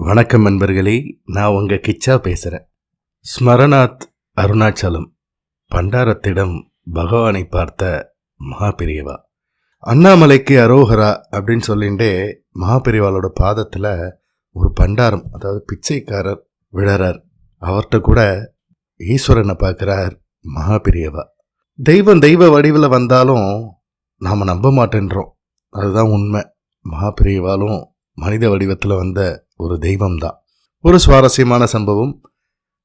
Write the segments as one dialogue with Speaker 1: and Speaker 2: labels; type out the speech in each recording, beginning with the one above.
Speaker 1: வணக்கம் நண்பர்களே, நான் உங்கள் கிச்சா பேசுகிறேன். ஸ்மரணாத் அருணாச்சலம் பண்டாரத்திடம் பகவானை பார்த்த மகாபெரியவா. அண்ணாமலைக்கு அரோகரா அப்படின்னு சொல்லிட்டு மகாபெரியவாளோட பாதத்தில் ஒரு பண்டாரம், அதாவது பிச்சைக்காரர் விழறார். அவர்கிட்ட கூட ஈஸ்வரனை பார்க்குறார் மகாபெரியவா. தெய்வ வடிவில் வந்தாலும் நாம் நம்ப மாட்டேன்றோம், அதுதான் உண்மை. மகாபெரியவாலும் மனித வடிவத்தில் வந்த ஒரு தெய்வம்தான். ஒரு சுவாரஸ்யமான சம்பவம்,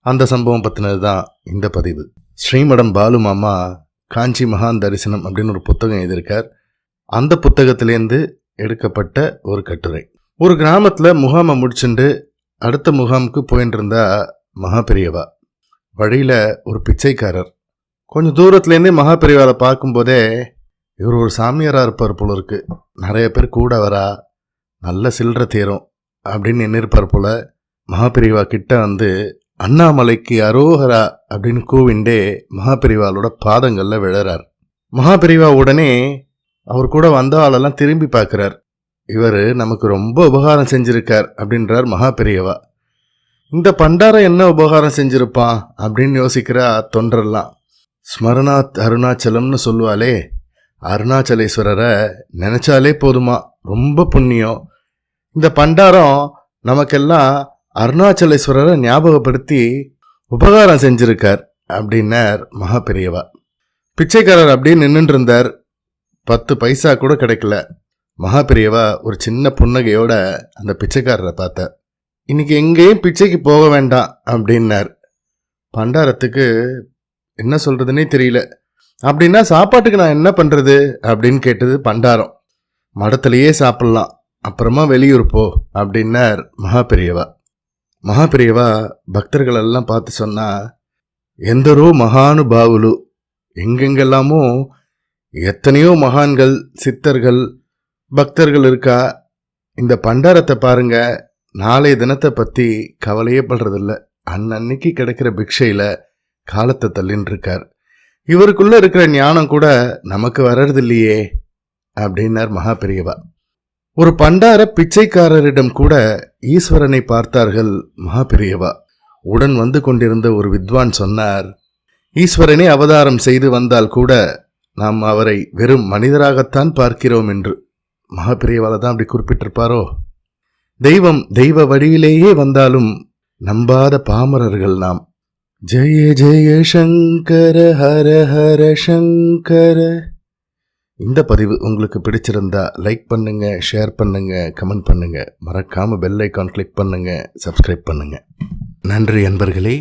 Speaker 1: அந்த சம்பவம் பற்றினது தான் இந்த பதிவு. ஸ்ரீமடம் பாலு மாமா காஞ்சி மகான் தரிசனம் அப்படின்னு ஒரு புத்தகம் எழுதியிருக்கார். அந்த புத்தகத்திலேருந்து எடுக்கப்பட்ட ஒரு கட்டுரை. ஒரு கிராமத்தில் முகாமை முடிச்சுட்டு அடுத்த முகாமுக்கு போயின்னு இருந்தா மகாபெரியவா. வழியில் ஒரு பிச்சைக்காரர். கொஞ்சம் தூரத்துலேருந்தே மகாபெரியவாவை பார்க்கும்போதே இவர் ஒரு சாமியாராக இருப்பார் போல இருக்கு. நிறைய பேர் கூட வரா, நல்ல சில்லற தேரும் அப்படின்னு எண்ணிருப்பார் போல. மகாபெரியவா கிட்ட வந்து அண்ணாமலைக்கு அரோகரா அப்படின்னு கூவிண்டே மகாபெரியவாளோட பாதங்களில் விழறார். மகாபெரியவா உடனே அவர் கூட வந்த ஆளெல்லாம் திரும்பி பார்க்குறார். இவர் நமக்கு ரொம்ப உபகாரம் செஞ்சிருக்கார் அப்படின்றார் மகாபெரியவா. இந்த பண்டாரம் என்ன உபகாரம் செஞ்சிருப்பான் அப்படின்னு யோசிக்கிறா தொண்டரெல்லாம். ஸ்மரணாத் அருணாச்சலம்னு சொல்லுவாளே, அருணாச்சலேஸ்வரரை நினைச்சாலே போதுமா, ரொம்ப புண்ணியம். இந்த பண்டாரம் நமக்கெல்லாம் அருணாச்சலேஸ்வரரை ஞாபகப்படுத்தி உபகாரம் செஞ்சிருக்கார் அப்படின்னார் மகாபெரியவா. பிச்சைக்காரர் அப்படியே நின்றுட்டு இருந்தார். 10 பைசா கூட கிடைக்கல. மகாபெரியவா ஒரு சின்ன புன்னகையோட அந்த பிச்சைக்காரரை பார்த்தார். இன்னைக்கு எங்கேயும் பிச்சைக்கு போக வேண்டாம் அப்படின்னார். பண்டாரத்துக்கு என்ன சொல்றதுன்னே தெரியல. அப்படின்னா சாப்பாட்டுக்கு நான் என்ன பண்றது அப்படின்னு கேட்டது பண்டாரம். மடத்திலேயே சாப்பிடலாம், அப்புறமா வெளியூர் போ அப்படின்னார் மகாபெரியவா. மகாபெரியவா பக்தர்கள் எல்லாம் பார்த்து சொன்னா, எந்தரோ மகானுபாவுலு, எங்கெங்கெல்லாமோ எத்தனையோ மகான்கள், சித்தர்கள், பக்தர்கள் இருக்கா. இந்த பண்டாரத்தை பாருங்க, நாளைய தினத்தை பற்றி கவலையே படுறதில்ல. அன்னன்னைக்கு கிடைக்கிற பிக்ஷையில் காலத்தை தள்ளின்னு இருக்கார். இவருக்குள்ள இருக்கிற ஞானம் கூட நமக்கு வர்றது இல்லையே அப்படின்னார் மகாபெரியவா. ஒரு பண்டார பிச்சைக்காரரிடம் கூட ஈஸ்வரனை பார்த்தார்கள் மகாபெரியவா. உடன் வந்து கொண்டிருந்த ஒரு வித்வான் சொன்னார், ஈஸ்வரனே அவதாரம் செய்து வந்தால் கூட நாம் அவரை வெறும் மனிதராகத்தான் பார்க்கிறோம் என்று. மகாபெரியவால தான் அப்படி குறிப்பிட்டிருப்பாரோ? தெய்வ வடிவிலேயே வந்தாலும் நம்பாத பாமரர்கள் நாம். ஜெய ஜெய சங்கர ஹர ஹர சங்கர. இந்த பதிவு உங்களுக்கு பிடிச்சிருந்தா லைக் பண்ணுங்க, ஷேர் பண்ணுங்க, கமெண்ட் பண்ணுங்க. மறக்காம பெல் ஐக்கான் கிளிக் பண்ணுங்க, சப்ஸ்கிரைப் பண்ணுங்க. நன்றி அன்பர்களே.